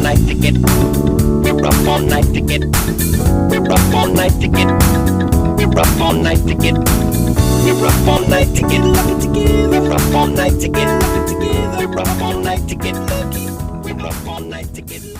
night to get. We're up all night to get. We're up all night to get. We're up all night to get. We're up all night to get lucky together. We're up all night to get lucky together. We're up all night to get lucky. We're up all night to get lucky.